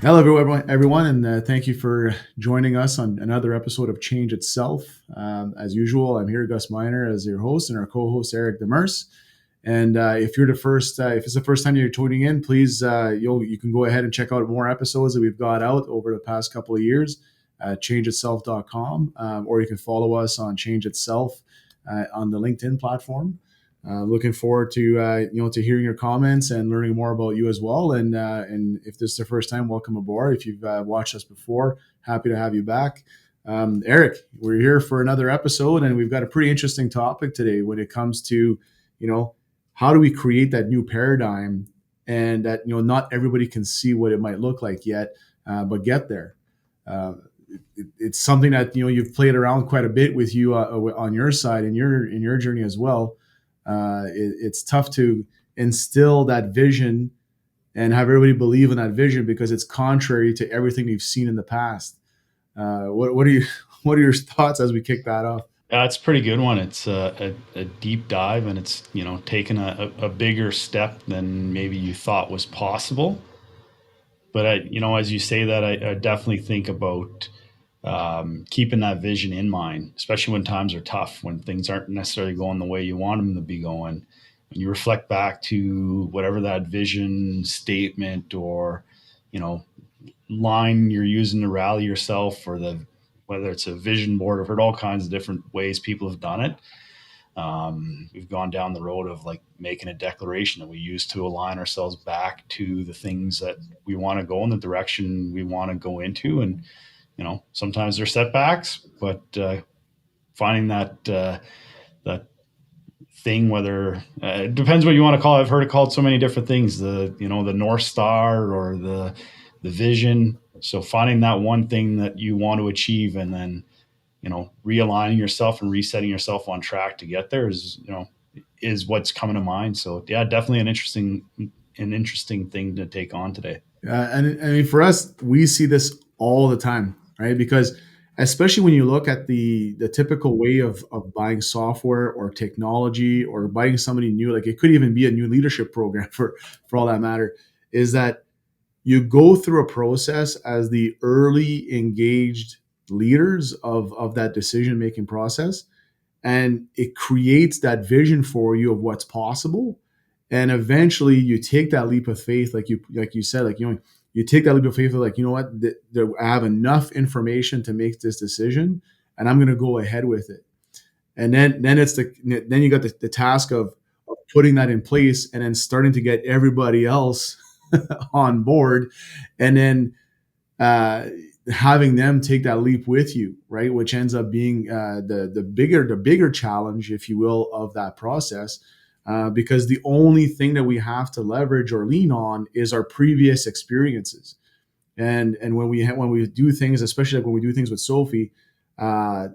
Hello, everyone, and thank you for joining us on another episode of Change Itself. As usual, I'm here, Gus Minor, as your host, and our co-host Eric Demers. And if it's the first time you're tuning in, please you can go ahead and check out more episodes that we've got out over the past couple of years at changeitself.com, or you can follow us on Change Itself on the LinkedIn platform. Looking forward to to hearing your comments and learning more about you as well. And if this is the first time, welcome aboard. If you've watched us before, happy to have you back. Eric, we're here for another episode, and we've got a pretty interesting topic today when it comes to how do we create that new paradigm, and that not everybody can see what it might look like yet, but get there. It's something that you've played around quite a bit with you on your side in your journey as well. It's tough to instill that vision and have everybody believe in that vision because it's contrary to everything you've seen in the past. What are your thoughts as we kick that off? That's a pretty good one. It's a deep dive, and it's taken a bigger step than maybe you thought was possible. But as you say that, I definitely think about keeping that vision in mind, especially when times are tough, when things aren't necessarily going the way you want them to be going. When you reflect back to whatever that vision statement or you know line you're using to rally yourself, or whether it's a vision board. I've heard all kinds of different ways people have done it. We've gone down the road of like making a declaration that we use to align ourselves back to the things that we want to go in, the direction we want to go into. And sometimes there's setbacks, but finding that thing, whether it depends what you want to call it. I've heard it called so many different things, the North Star or the vision. So finding that one thing that you want to achieve, and then realigning yourself and resetting yourself on track to get there is what's coming to mind. So yeah, definitely an interesting thing to take on today. And I mean, for us, we see this all the time, right? Because especially when you look at the typical way of buying software or technology or buying somebody new, like it could even be a new leadership program for all that matter, is that you go through a process as the early engaged leaders of that decision making process, and it creates that vision for you of what's possible. And eventually you take that leap of faith, like you said, you take that leap of faith of like, I have enough information to make this decision, and I'm going to go ahead with it. And then you got the task of putting that in place, and then starting to get everybody else on board, and then uh, having them take that leap with you, right? Which ends up being the bigger challenge, if you will, of that process, because the only thing that we have to leverage or lean on is our previous experiences. And when we do things, especially like when we do things with Sofvie,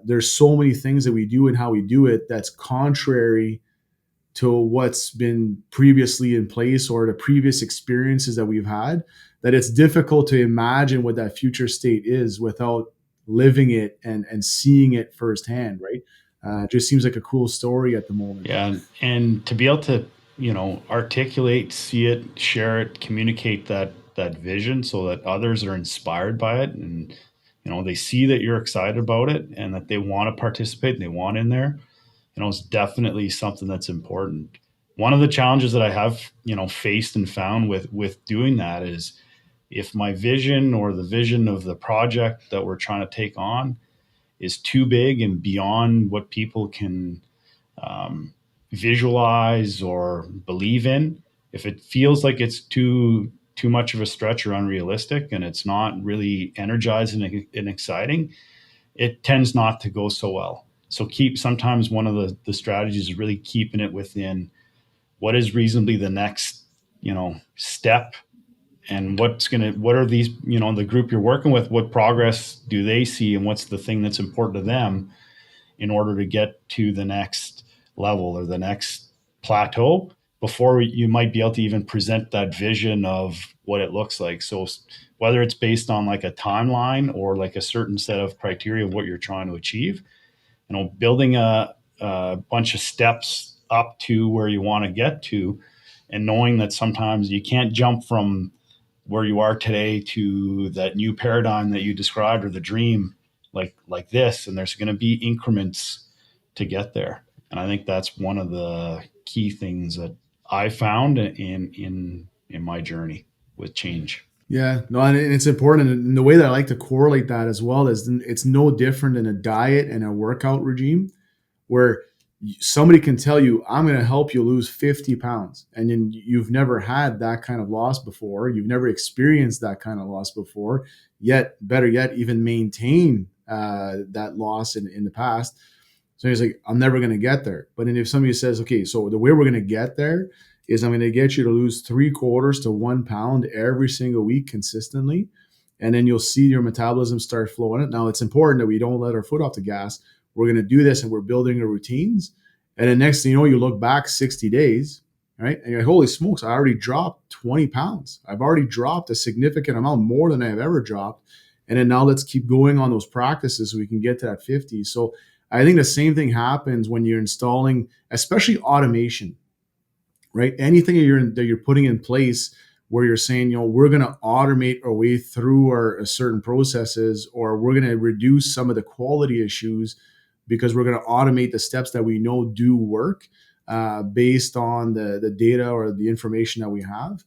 there's so many things that we do and how we do it that's contrary to what's been previously in place or the previous experiences that we've had, that it's difficult to imagine what that future state is without living it and seeing it firsthand, right? It just seems like a cool story at the moment. Yeah, and to be able to articulate, see it, share it, communicate that vision so that others are inspired by it, and they see that you're excited about it and that they want to participate and they want in there. It's definitely something that's important. One of the challenges that I have faced and found with doing that is, if my vision or the vision of the project that we're trying to take on is too big and beyond what people can um, visualize or believe in, if it feels like it's too much of a stretch or unrealistic, and it's not really energizing and exciting, it tends not to go so well. So sometimes one of the strategies is really keeping it within what is reasonably the next step, and what are these, the group you're working with, what progress do they see, and what's the thing that's important to them in order to get to the next level or the next plateau before you might be able to even present that vision of what it looks like. So whether it's based on like a timeline or like a certain set of criteria of what you're trying to achieve, building a bunch of steps up to where you want to get to, and knowing that sometimes you can't jump from where you are today to that new paradigm that you described or the dream like this, and there's going to be increments to get there. And I think that's one of the key things that I found in my journey with change. Yeah, no, and it's important. And the way that I like to correlate that as well is it's no different than a diet and a workout regime where somebody can tell you, I'm going to help you lose 50 pounds. And then you've never had that kind of loss before. You've never experienced that kind of loss before, yet, better yet, even maintain that loss in the past. So he's like, I'm never going to get there. But then if somebody says, okay, so the way we're going to get there is I'm going to get you to lose 3/4 to 1 pound every single week consistently. And then you'll see your metabolism start flowing it. Now, it's important that we don't let our foot off the gas. We're going to do this and we're building our routines. And then next thing you know, you look back 60 days, right? And you're like, holy smokes, I already dropped 20 pounds. I've already dropped a significant amount more than I've ever dropped. And then now let's keep going on those practices so we can get to that 50. So I think the same thing happens when you're installing, especially automation, right? Anything that you're putting in place where you're saying, we're going to automate our way through our certain processes, or we're going to reduce some of the quality issues because we're going to automate the steps that we know do work based on the data or the information that we have.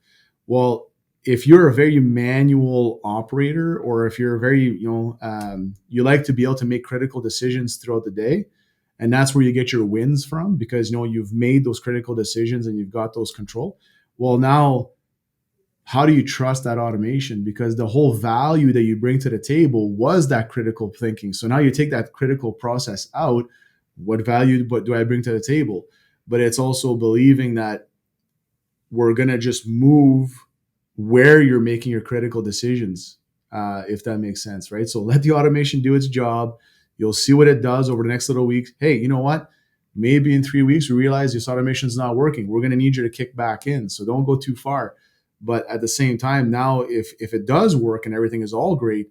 Well, if you're a very manual operator, or if you're a very, you like to be able to make critical decisions throughout the day, and that's where you get your wins from because you've made those critical decisions and you've got those control. Well, now how do you trust that automation? Because the whole value that you bring to the table was that critical thinking. So now you take that critical process out. What value do I bring to the table? But it's also believing that we're going to just move where you're making your critical decisions, if that makes sense, right? So let the automation do its job. You'll see what it does over the next little weeks. Hey, you know what? Maybe in 3 weeks, we realize this automation is not working. We're going to need you to kick back in. So don't go too far. But at the same time, now, if it does work and everything is all great,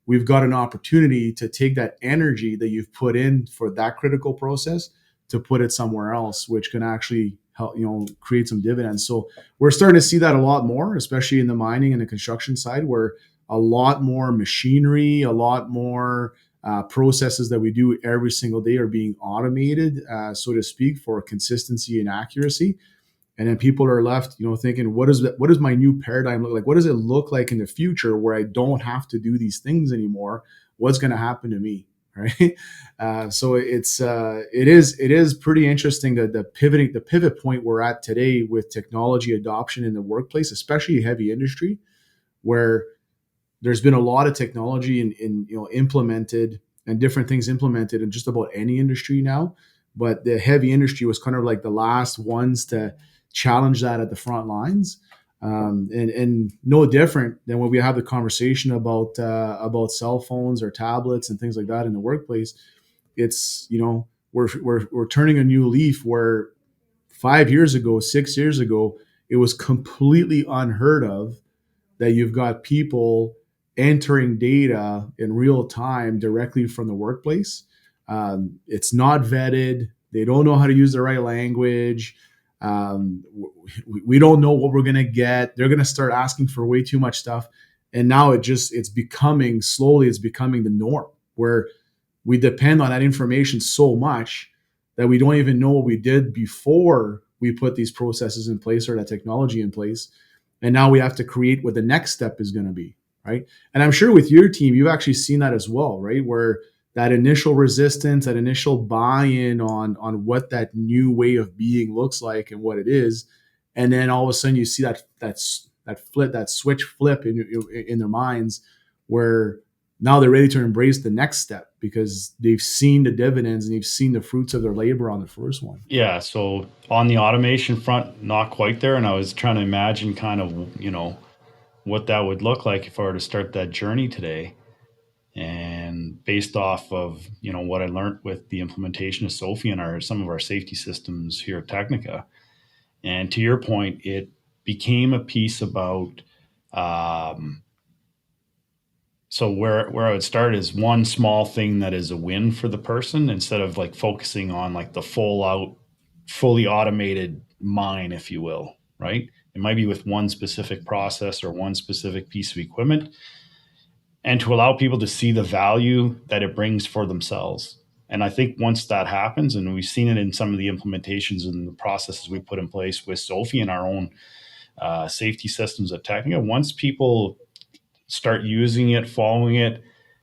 we've got an opportunity to take that energy that you've put in for that critical process to put it somewhere else, which can actually help, create some dividends. So we're starting to see that a lot more, especially in the mining and the construction side, where a lot more machinery, a lot more processes that we do every single day are being automated, so to speak, for consistency and accuracy. And then people are left, thinking, what does my new paradigm look like? What does it look like in the future where I don't have to do these things anymore? What's going to happen to me? Right. So it is pretty interesting that the pivot point we're at today with technology adoption in the workplace, especially heavy industry, where there's been a lot of technology implemented and different things implemented in just about any industry now. But the heavy industry was kind of like the last ones to challenge that at the front lines. And no different than when we have the conversation about cell phones or tablets and things like that in the workplace. It's we're turning a new leaf where 5 years ago, 6 years ago, it was completely unheard of that you've got people entering data in real time directly from the workplace. It's not vetted. They don't know how to use the right language. We don't know what we're going to get. They're going to start asking for way too much stuff. And now it's becoming the norm where we depend on that information so much that we don't even know what we did before we put these processes in place or that technology in place. And now we have to create what the next step is going to be, right? And I'm sure with your team, you've actually seen that as well, right? Where that initial resistance, that initial buy-in on what that new way of being looks like and what it is, and then all of a sudden you see that switch flip in their minds, where now they're ready to embrace the next step because they've seen the dividends and they've seen the fruits of their labor on the first one. Yeah, so on the automation front, not quite there, and I was trying to imagine kind of what that would look like if I were to start that journey today. And based off of what I learned with the implementation of Sofvie and some of our safety systems here at Technica, and to your point, it became a piece about. So where I would start is one small thing that is a win for the person instead of like focusing on like the full out, fully automated mine, if you will, right? It might be with one specific process or one specific piece of equipment, and to allow people to see the value that it brings for themselves. And I think once that happens, and we've seen it in some of the implementations and the processes we put in place with Sofvie and our own safety systems at Technica, once people start using it, following it,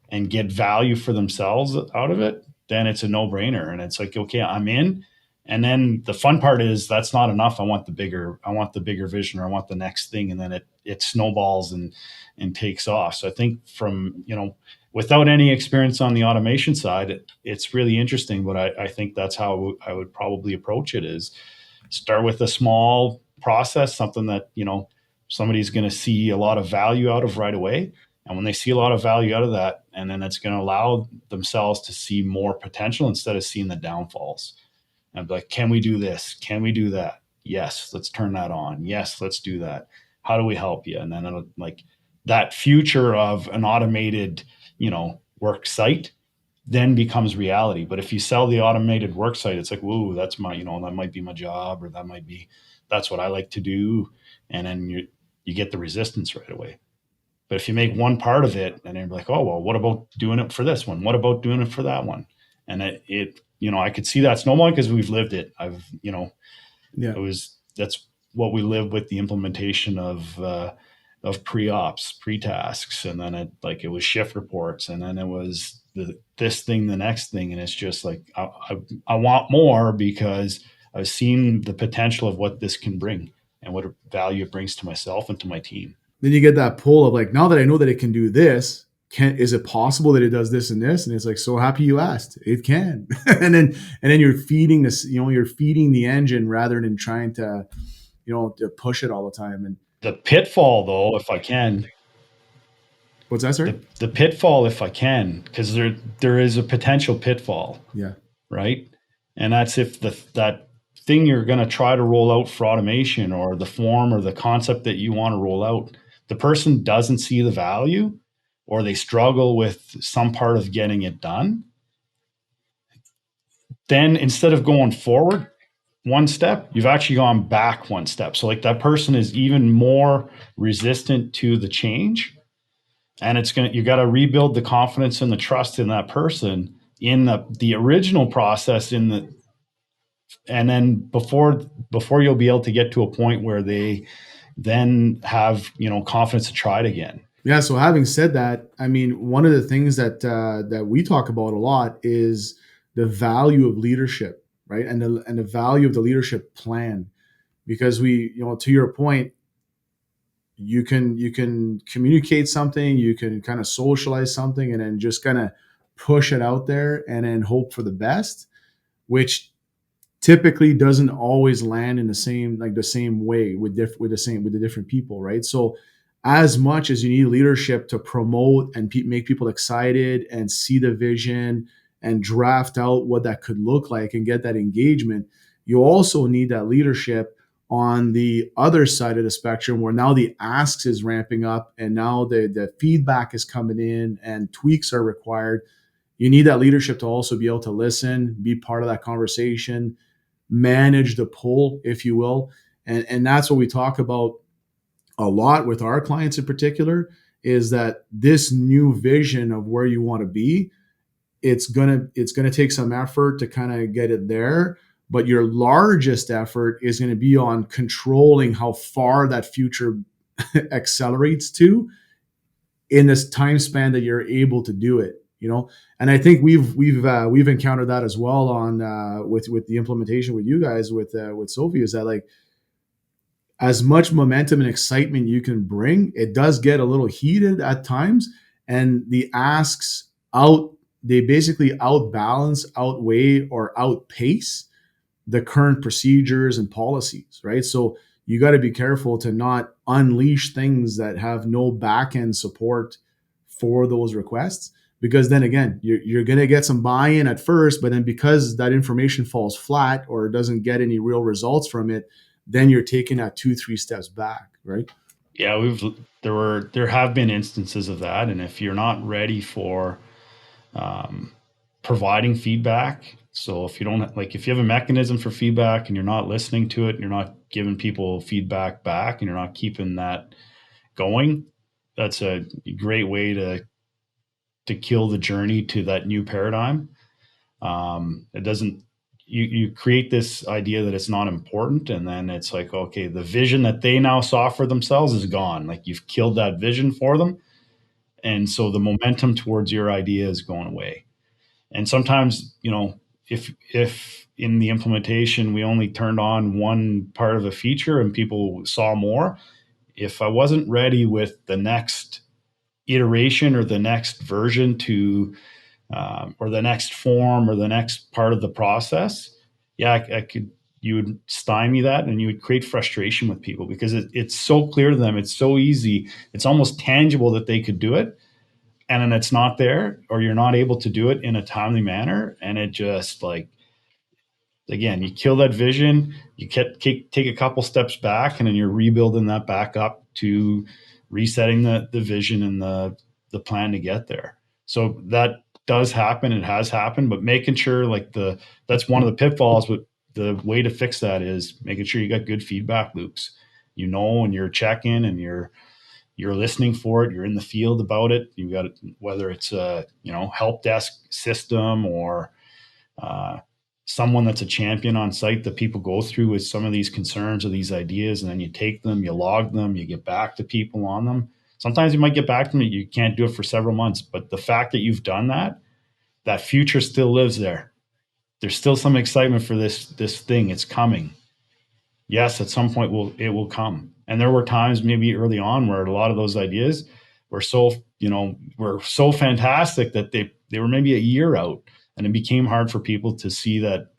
and get value for themselves out of it, then it's a no-brainer. And it's like, okay, I'm in. And then the fun part is that's not enough. I want the bigger vision, or I want the next thing. And then it snowballs and takes off. So I think from, without any experience on the automation side, it's really interesting, but I think that's how I would probably approach it, is start with a small process, something that, somebody's going to see a lot of value out of right away. And when they see a lot of value out of that, and then it's going to allow themselves to see more potential instead of seeing the downfalls. And be like, can we do this? Can we do that? Yes, let's turn that on. Yes, let's do that. How do we help you? And then it'll, like, that future of an automated, work site then becomes reality. But if you sell the automated work site, it's like, whoa, that's my, that might be my job, or that's what I like to do. And then you get the resistance right away. But if you make one part of it, and you're like, oh, well, what about doing it for this one? What about doing it for that one? And I could see that snowballing because we've lived it. Yeah. That's what we live with, the implementation of pre-ops, pre-tasks. And then it was shift reports, and then it was this thing, the next thing. And it's just like, I want more, because I've seen the potential of what this can bring and what value it brings to myself and to my team. Then you get that pull of like, now that I know that it can do this, is it possible that it does this and this? And it's like, so happy you asked. It can. and then you're feeding this, you're feeding the engine rather than trying to, to push it all the time. And the pitfall, though, if I can, what's that, sir? The pitfall, if I can, because there is a potential pitfall. Yeah. Right. And that's if that thing you're going to try to roll out for automation, or the form or the concept that you want to roll out, the person doesn't see the value, or they struggle with some part of getting it done, then instead of going forward one step, you've actually gone back one step. So like, that person is even more resistant to the change, and you got to rebuild the confidence and the trust in that person in the original process, and then before you'll be able to get to a point where they then have confidence to try it again. Yeah. So having said that, I mean, one of the things that we talk about a lot is the value of leadership, right? And the value of the leadership plan, because to your point, you can communicate something, you can kind of socialize something, and then just kind of push it out there and then hope for the best, which typically doesn't always land in the same way with the different people, right? So as much as you need leadership to promote and make people excited and see the vision and draft out what that could look like and get that engagement, you also need that leadership on the other side of the spectrum, where now the asks is ramping up and now the feedback is coming in and tweaks are required. You need that leadership to also be able to listen, be part of that conversation, manage the pull, if you will. And that's what we talk about a lot with our clients in particular, is that this new vision of where you want to be, it's gonna take some effort to kind of get it there. But your largest effort is going to be on controlling how far that future accelerates to in this time span that you're able to do it. And I think we've encountered that as well on with the implementation with you guys with Sofvie, is that like, as much momentum and excitement you can bring, it does get a little heated at times, and the asks they basically outbalance, outweigh, or outpace the current procedures and policies, right? So you got to be careful to not unleash things that have no back end support for those requests, because then again, you're going to get some buy-in at first, but then because that information falls flat or doesn't get any real results from it, then you're taking that 2-3 steps back, right? Yeah, there have been instances of that, and if you're not ready for providing feedback So if you don't like, if you have a mechanism for feedback and you're not listening to it and you're not giving people feedback back and you're not keeping that going, that's a great way to kill the journey to that new paradigm. It doesn't, you create this idea that it's not important, and then it's like, okay, the vision that they now saw for themselves is gone. Like you've killed that vision for them, and so the momentum towards your idea is going away. And sometimes, if in the implementation we only turned on one part of a feature and people saw more, if I wasn't ready with the next iteration or the next version to or the next form or the next part of the process, yeah, I could, you would stymie that and you would create frustration with people because it's so clear to them, it's so easy, it's almost tangible that they could do it, and then it's not there, or you're not able to do it in a timely manner, and it just like, again, you kill that vision, you take a couple steps back, and then you're rebuilding that back up to resetting the vision and the plan to get there. So that does happen. It has happened, but making sure like that's one of the pitfalls, but the way to fix that is making sure you got good feedback loops, and you're checking and you're listening for it. You're in the field about it. You got, whether it's a help desk system or uh, someone that's a champion on site that people go through with some of these concerns or these ideas, and then you take them, you log them, you get back to people on them. Sometimes you might get back to them, you can't do it for several months, but the fact that you've done that, that future still lives there. There's still some excitement for this thing. It's coming. Yes, at some point it will come. And there were times maybe early on where a lot of those ideas were were so fantastic that they were maybe a year out, and it became hard for people to see that,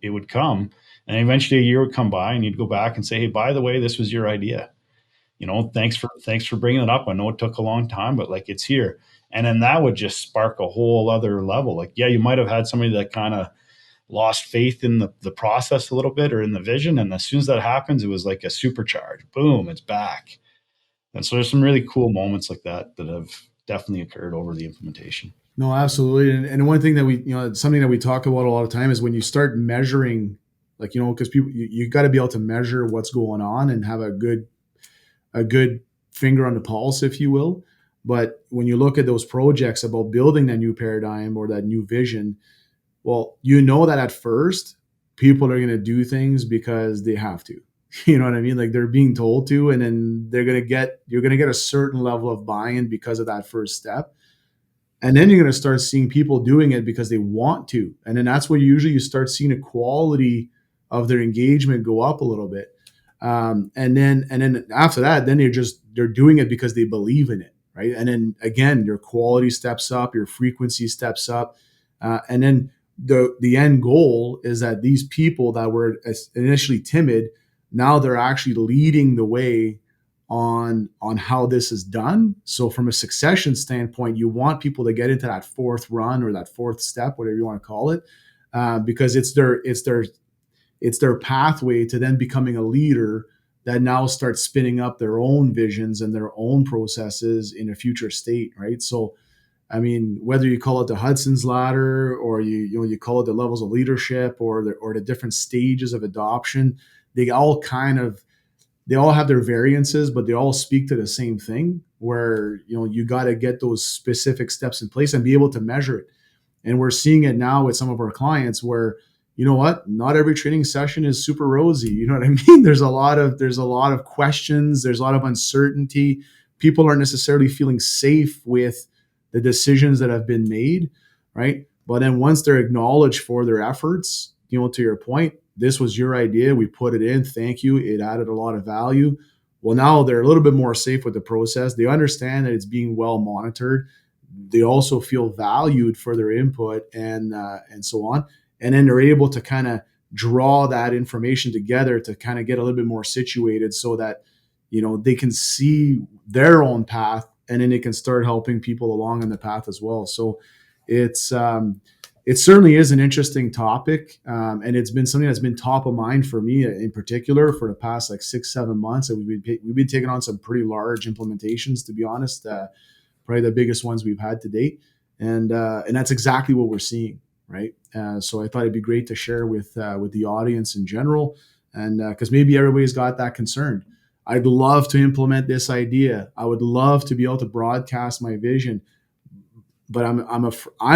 it would come. And eventually a year would come by and you'd go back and say, hey, by the way, this was your idea. Thanks for bringing it up. I know it took a long time, but like, it's here. And then that would just spark a whole other level. Like, yeah, you might have had somebody that kind of lost faith in the process a little bit or in the vision. And as soon as that happens, it was like a supercharge. Boom, it's back. And so there's some really cool moments like that have definitely occurred over the implementation. No, absolutely. And one thing that something that we talk about a lot of time is when you start measuring, like, because people, you got to be able to measure what's going on and have a good finger on the pulse, if you will. But when you look at those projects about building that new paradigm or that new vision, well, that at first people are going to do things because they have to. You know what I mean? Like they're being told to, and then you're going to get a certain level of buy-in because of that first step. And then you're going to start seeing people doing it because they want to. And then that's where you start seeing the quality of their engagement go up a little bit. And then after that, then they're doing it because they believe in it. Right. And then again, your quality steps up, your frequency steps up. And then the end goal is that these people that were initially timid, now they're actually leading the way on how this is done. So from a succession standpoint, you want people to get into that fourth run or that fourth step, whatever you want to call it, because it's their pathway to then becoming a leader that now starts spinning up their own visions and their own processes in a future state, right? So, I mean, whether you call it the Hudson's ladder or you call it the levels of leadership or the different stages of adoption, they all have their variances, but they all speak to the same thing where, you got to get those specific steps in place and be able to measure it. And we're seeing it now with some of our clients where, not every training session is super rosy. You know what I mean? There's a lot of questions. There's a lot of uncertainty. People aren't necessarily feeling safe with the decisions that have been made. Right. But then once they're acknowledged for their efforts, to your point, this was your idea. We put it in. Thank you. It added a lot of value. Well, now they're a little bit more safe with the process. They understand that it's being well monitored. They also feel valued for their input and so on. And then they're able to kind of draw that information together to kind of get a little bit more situated so that, they can see their own path, and then they can start helping people along in the path as well. So it certainly is an interesting topic. And it's been something that's been top of mind for me in particular for the past like 6-7 months. And we've been taking on some pretty large implementations, to be honest, probably the biggest ones we've had to date. And that's exactly what we're seeing. right? So I thought it'd be great to share with the audience in general, and because maybe everybody's got that concern. I'd love to implement this idea. I would love to be able to broadcast my vision, but I'm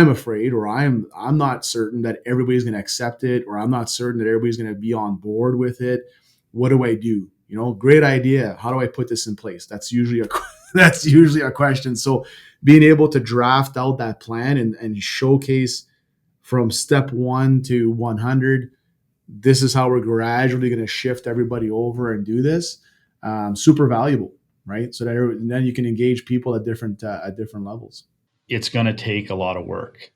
afraid, or I'm not certain that everybody's going to accept it, or I'm not certain that everybody's going to be on board with it. What do I do? Great idea. How do I put this in place? That's usually a that's usually a question. So being able to draft out that plan and showcase from step 1 to 100, this is how we're gradually going to shift everybody over and do this. Super valuable, right? So that then you can engage people at different levels. It's going to take a lot of work.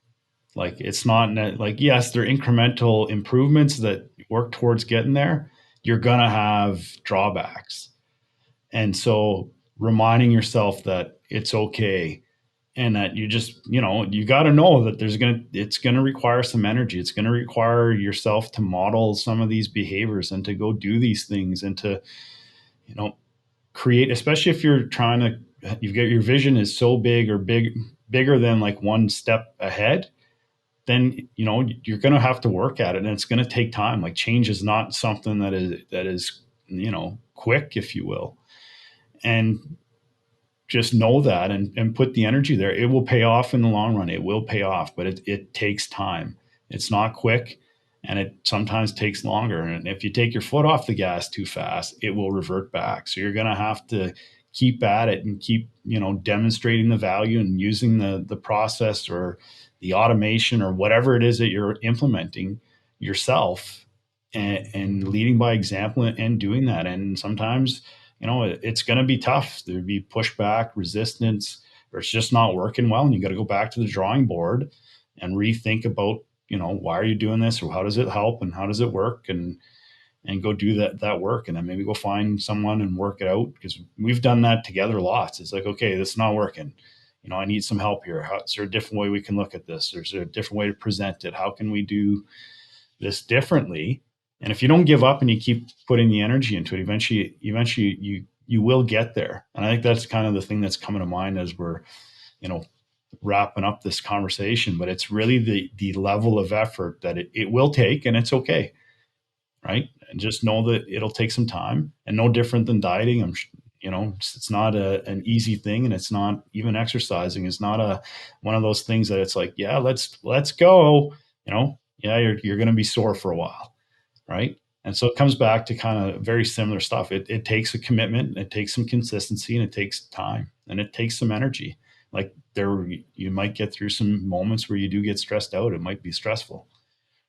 Like it's not like, yes, they're incremental improvements that work towards getting there. You're going to have drawbacks. And so reminding yourself that it's okay, and that you just, you got to know that it's going to require some energy. It's going to require yourself to model some of these behaviors and to go do these things and to, you know, create, especially if you're trying to, you've got your vision is so big or bigger than like one step ahead, then you're going to have to work at it, and it's going to take time. Like change is not something that is quick, if you will. And just know that, and put the energy there. It will pay off in the long run. It will pay off, but it takes time. It's not quick, and it sometimes takes longer. And if you take your foot off the gas too fast, it will revert back. So you're going to have to keep at it and keep, demonstrating the value and using the process or the automation or whatever it is that you're implementing yourself, and leading by example and doing that. And sometimes it's going to be tough. There'd be pushback, resistance, or it's just not working well. And you got to go back to the drawing board and rethink about, why are you doing this, or how does it help, and how does it work, and go do that work. And then maybe go find someone and work it out, because we've done that together lots. It's like, okay, this is not working. I need some help here. Is there a different way we can look at this? Or is there a different way to present it? How can we do this differently? And if you don't give up and you keep putting the energy into it, eventually you will get there. And I think that's kind of the thing that's coming to mind as we're, you know, wrapping up this conversation. But it's really the level of effort that it will take, and it's okay, right? And just know that it'll take some time, and no different than dieting. It's not an easy thing, and it's not even exercising. It's not one of those things that it's like, yeah, let's go. Yeah, you're going to be sore for a while, right? And so it comes back to kind of very similar stuff. It takes a commitment, it takes some consistency, and it takes time, and it takes some energy. Like you might get through some moments where you do get stressed out. It might be stressful,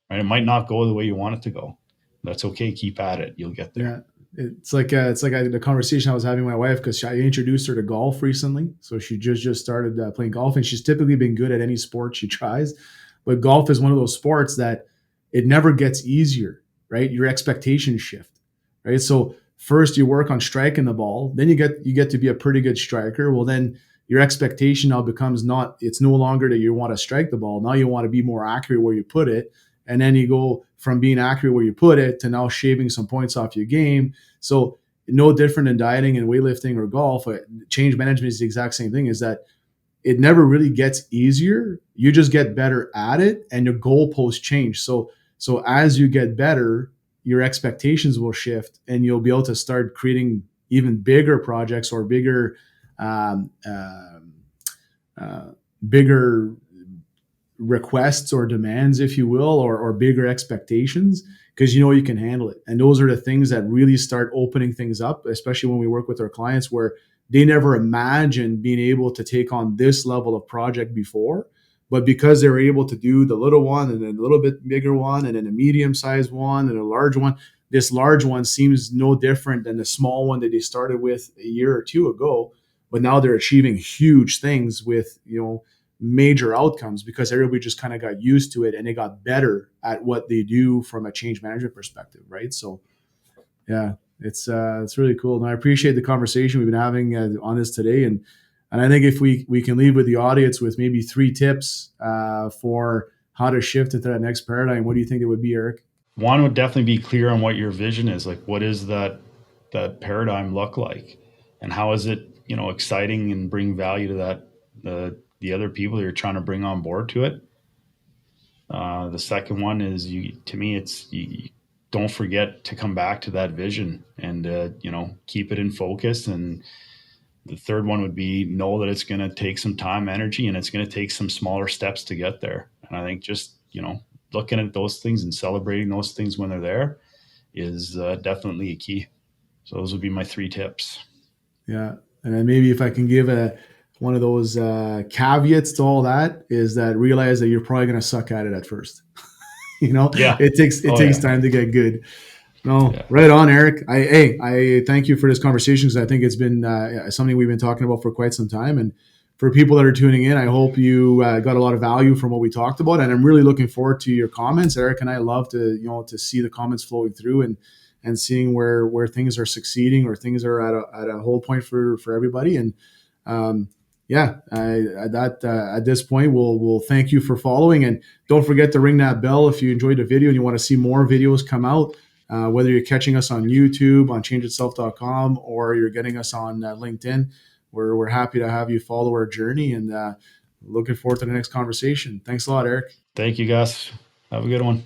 right? It might not go the way you want it to go. That's okay. Keep at it. You'll get there. Yeah, it's like the conversation I was having with my wife, because I introduced her to golf recently. So she just started playing golf, and she's typically been good at any sport she tries, but golf is one of those sports that it never gets easier, right? Your expectations shift, right? So first you work on striking the ball, then you get to be a pretty good striker. Well, then your expectation now becomes it's no longer that you want to strike the ball. Now you want to be more accurate where you put it. And then you go from being accurate where you put it to now shaving some points off your game. So no different than dieting and weightlifting or golf. Change management is the exact same thing, is that it never really gets easier. You just get better at it, and your goalposts change. So as you get better, your expectations will shift, and you'll be able to start creating even bigger projects, or um, uh, uh, bigger requests or demands, if you will, or bigger expectations, because you can handle it. And those are the things that really start opening things up, especially when we work with our clients, where they never imagined being able to take on this level of project before. But because they were able to do the little one, and then a little bit bigger one, and then a medium sized one, and a large one, this large one seems no different than the small one that they started with a year or two ago. But now they're achieving huge things with, major outcomes, because everybody just kind of got used to it, and they got better at what they do from a change management perspective, right? So yeah, it's really cool, and I appreciate the conversation we've been having on this today. And I think if we can leave with the audience with maybe 3 tips for how to shift into that next paradigm, what do you think it would be, Eric? One would definitely be clear on what your vision is. Like, what is that paradigm look like, and how is it, exciting and bring value to that the other people you're trying to bring on board to it. The second one is to me, it's you don't forget to come back to that vision and keep it in focus. And the third one would be know that it's going to take some time, energy, and it's going to take some smaller steps to get there. And I think just looking at those things and celebrating those things when they're there is definitely a key. So those would be my three tips. Yeah, and then maybe if I can give a one of those caveats to all that is that realize that you're probably going to suck at it at first. Yeah. It Oh takes yeah. time to get good. No, Yeah. right on, Eric. I thank you for this conversation because I think it's been something we've been talking about for quite some time. And for people that are tuning in, I hope you got a lot of value from what we talked about. And I'm really looking forward to your comments. Eric and I love to see the comments flowing through and seeing where things are succeeding or things are at a whole point for everybody. And um, yeah, at this point, we'll thank you for following, and don't forget to ring that bell if you enjoyed the video and you want to see more videos come out. Whether you're catching us on YouTube, on changeitself.com, or you're getting us on LinkedIn, we're happy to have you follow our journey and looking forward to the next conversation. Thanks a lot, Eric. Thank you, Gus. Have a good one.